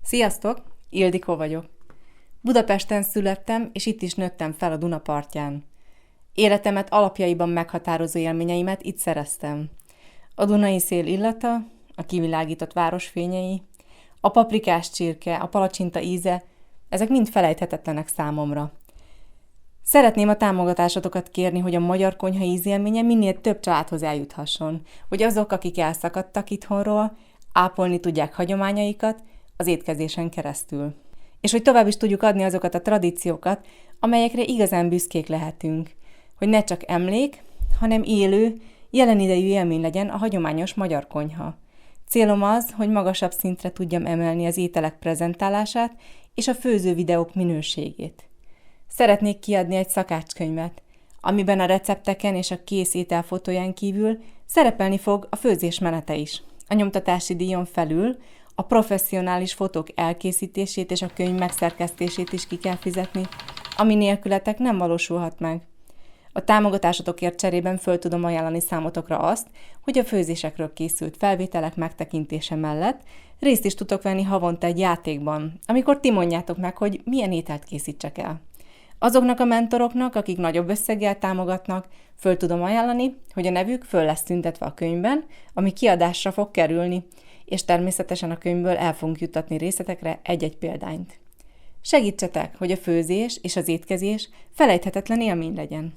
Sziasztok! Ildikó vagyok. Budapesten születtem, és itt is nőttem fel a Duna partján. Életemet alapjaiban meghatározó élményeimet itt szereztem. A Dunai szél illata, a kivilágított város fényei, a paprikás csirke, a palacsinta íze, ezek mind felejthetetlenek számomra. Szeretném a támogatásotokat kérni, hogy a magyar konyha ízélménye minél több családhoz eljuthasson, hogy azok, akik elszakadtak itthonról, ápolni tudják hagyományaikat az étkezésen keresztül. És hogy tovább is tudjuk adni azokat a tradíciókat, amelyekre igazán büszkék lehetünk, hogy ne csak emlék, hanem élő, jelen idejű élmény legyen a hagyományos magyar konyha. Célom az, hogy magasabb szintre tudjam emelni az ételek prezentálását és a főző videók minőségét. Szeretnék kiadni egy szakácskönyvet, amiben a recepteken és a kész étel fotóján kívül szerepelni fog a főzés menete is. A nyomtatási díjon felül a professzionális fotók elkészítését és a könyv megszerkesztését is ki kell fizetni, ami nélkületek nem valósulhat meg. A támogatásotokért cserében föl tudom ajánlani számotokra azt, hogy a főzésekről készült felvételek megtekintése mellett részt is tudok venni havonta egy játékban, amikor ti mondjátok meg, hogy milyen ételt készítsek el. Azoknak a mentoroknak, akik nagyobb összeggel támogatnak, föl tudom ajánlani, hogy a nevük föl lesz tüntetve a könyvben, ami kiadásra fog kerülni, és természetesen a könyvből el fogunk juttatni részletekre egy-egy példányt. Segítsetek, hogy a főzés és az étkezés felejthetetlen élmény legyen.